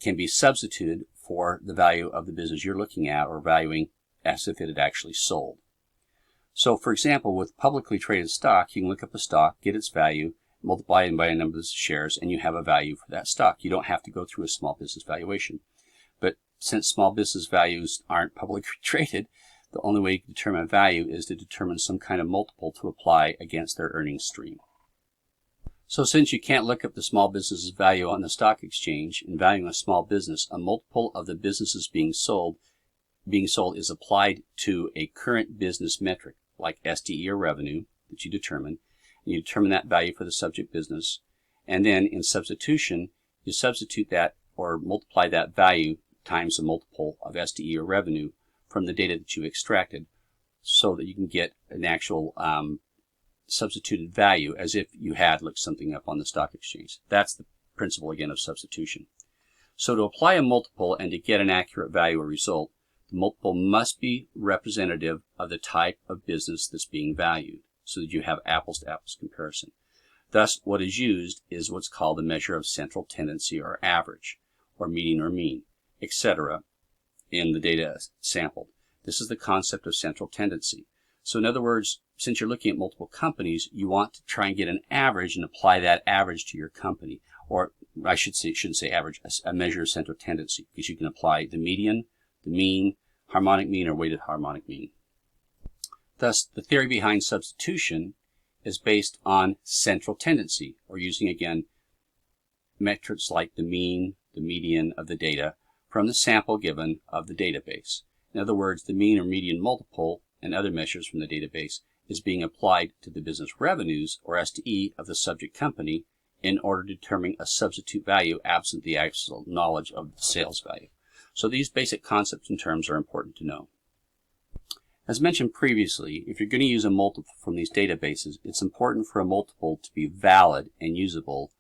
can be substituted for the value of the business you're looking at or valuing as if it had actually sold. So for example, with publicly traded stock, you can look up a stock, get its value, multiply it by a number of shares, and you have a value for that stock. You don't have to go through a small business valuation. But since small business values aren't publicly traded, the only way to determine a value is to determine some kind of multiple to apply against their earnings stream. So since you can't look up the small business's value on the stock exchange, in valuing a small business, a multiple of the businesses being sold is applied to a current business metric, like SDE or revenue, that you determine. And you determine that value for the subject business. And then in substitution, you substitute that or multiply that value times the multiple of SDE or revenue from the data that you extracted, so that you can get an actual substituted value as if you had looked something up on the stock exchange. That's the principle, again, of substitution. So to apply a multiple and to get an accurate value or result, the multiple must be representative of the type of business that's being valued, so that you have apples-to-apples comparison. Thus, what is used is what's called a measure of central tendency or average, or median or mean, etc. in the data sampled. This is the concept of central tendency. So in other words, since you're looking at multiple companies, you want to try and get an average and apply that average to your company. Or I shouldn't say average, a measure of central tendency, because you can apply the median, the mean, harmonic mean, or weighted harmonic mean. Thus, the theory behind substitution is based on central tendency, or using, again, metrics like the mean, the median of the data from the sample given of the database. In other words, the mean or median multiple and other measures from the database is being applied to the business revenues, or SDE, of the subject company in order to determine a substitute value absent the actual knowledge of the sales value. So these basic concepts and terms are important to know. As mentioned previously, if you're going to use a multiple from these databases, it's important for a multiple to be valid and usable,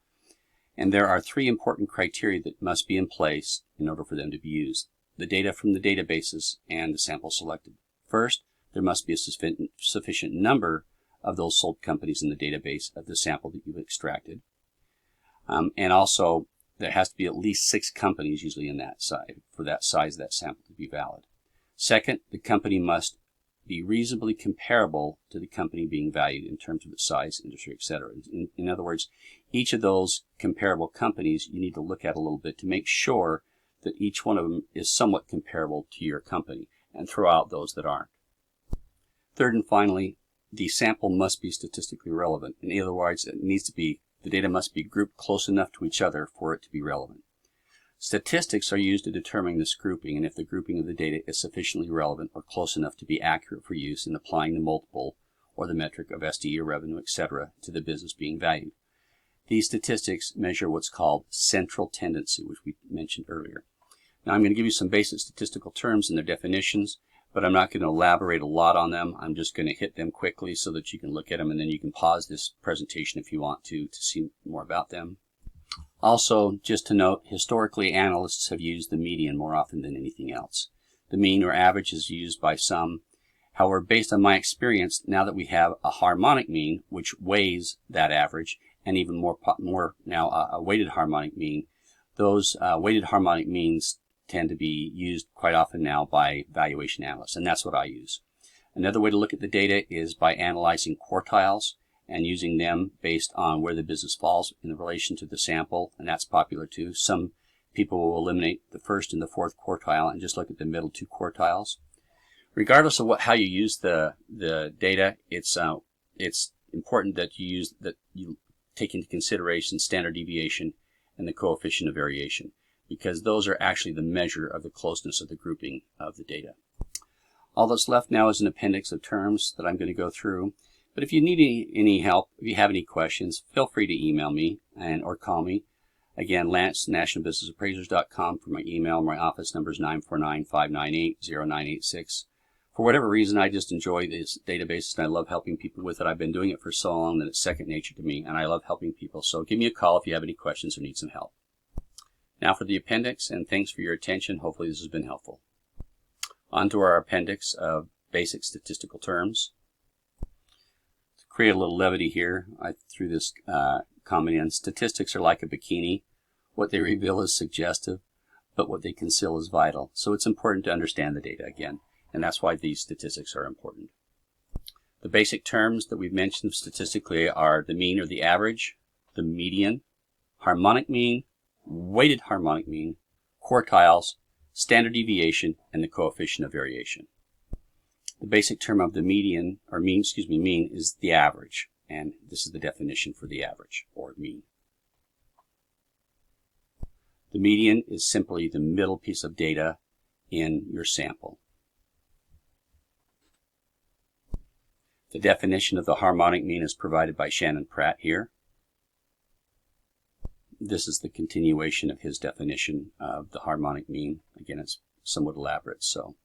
and there are three important criteria that must be in place in order for them to be used: the data from the databases and the sample selected. First, there must be a sufficient number of those sold companies in the database of the sample that you've extracted. And also, there has to be at least 6 companies usually in that size for that size of that sample to be valid. Second, the company must be reasonably comparable to the company being valued in terms of its size, industry, etc. In other words, each of those comparable companies you need to look at a little bit to make sure that each one of them is somewhat comparable to your company, and throw out those that aren't. Third and finally, the sample must be statistically relevant. In other words, the data must be grouped close enough to each other for it to be relevant. Statistics are used to determine this grouping, and if the grouping of the data is sufficiently relevant or close enough to be accurate for use in applying the multiple or the metric of SDE or revenue, etc., to the business being valued. These statistics measure what's called central tendency, which we mentioned earlier. Now I'm going to give you some basic statistical terms and their definitions, but I'm not going to elaborate a lot on them. I'm just going to hit them quickly so that you can look at them, and then you can pause this presentation if you want to see more about them. Also, just to note, historically analysts have used the median more often than anything else. The mean or average is used by some. However, based on my experience, now that we have a harmonic mean, which weighs that average, and even more now a weighted harmonic mean, those weighted harmonic means tend to be used quite often now by valuation analysts, and that's what I use. Another way to look at the data is by analyzing quartiles and using them based on where the business falls in relation to the sample, and that's popular too. Some people will eliminate the first and the fourth quartile and just look at the middle 2 quartiles. Regardless of how you use the data, it's important that you take into consideration standard deviation and the coefficient of variation, because those are actually the measure of the closeness of the grouping of the data. All that's left now is an appendix of terms that I'm going to go through. But if you need any help, if you have any questions, feel free to email me or call me. Again, Lance, nationalbusinessappraisers.com for my email. My office number is 949-598-0986. For whatever reason, I just enjoy this database and I love helping people with it. I've been doing it for so long that it's second nature to me, and I love helping people. So give me a call if you have any questions or need some help. Now for the appendix, and thanks for your attention. Hopefully this has been helpful. On to our appendix of basic statistical terms. Create a little levity here. I threw this comment in. Statistics are like a bikini. What they reveal is suggestive, but what they conceal is vital. So it's important to understand the data again, and that's why these statistics are important. The basic terms that we've mentioned statistically are the mean or the average, the median, harmonic mean, weighted harmonic mean, quartiles, standard deviation, and the coefficient of variation. The basic term of the mean is the average, and this is the definition for the average or mean. The median is simply the middle piece of data in your sample. The definition of the harmonic mean is provided by Shannon Pratt here. This is the continuation of his definition of the harmonic mean. Again, it's somewhat elaborate, so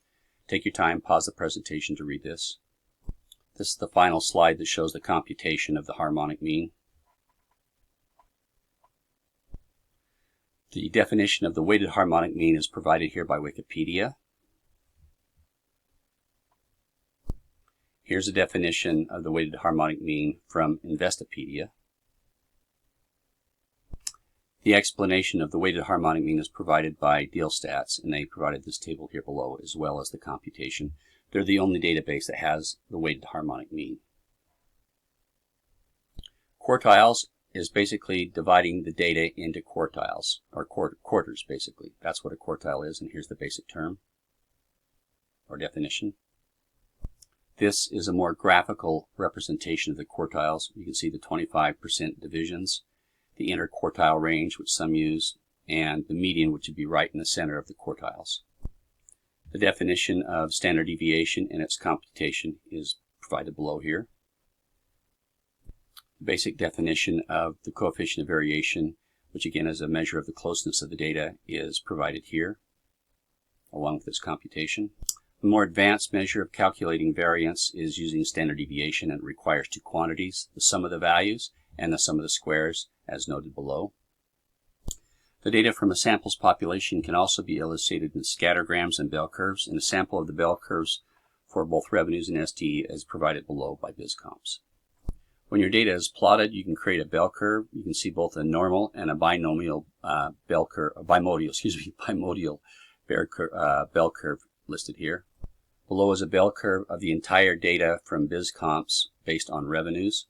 take your time, pause the presentation to read this. This is the final slide that shows the computation of the harmonic mean. The definition of the weighted harmonic mean is provided here by Wikipedia. Here's a definition of the weighted harmonic mean from Investopedia. The explanation of the weighted harmonic mean is provided by Dealstats, and they provided this table here below as well as the computation. They're the only database that has the weighted harmonic mean. Quartiles is basically dividing the data into quartiles, or quarters basically. That's what a quartile is, and here's the basic term or definition. This is a more graphical representation of the quartiles. You can see the 25% divisions, the interquartile range, which some use, and the median, which would be right in the center of the quartiles. The definition of standard deviation and its computation is provided below here. basic definition of the coefficient of variation, which again is a measure of the closeness of the data, is provided here, along with this computation. The more advanced measure of calculating variance is using standard deviation, and it requires two quantities, the sum of the values and the sum of the squares, as noted below. The data from a sample's population can also be illustrated in scattergrams and bell curves, and a sample of the bell curves for both revenues and STE is provided below by BizComps. When your data is plotted, you can create a bell curve. You can see both a normal and a bimodal bell curve listed here. Below is a bell curve of the entire data from BizComps based on revenues,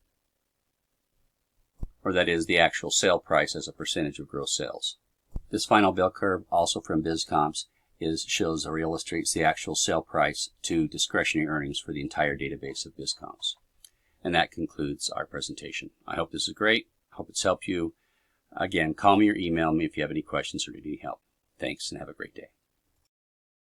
or that is the actual sale price as a percentage of gross sales. This final bell curve, also from BizComps, shows or illustrates the actual sale price to discretionary earnings for the entire database of BizComps. And that concludes our presentation. I hope this is great. I hope it's helped you. Again, call me or email me if you have any questions or need any help. Thanks, and have a great day.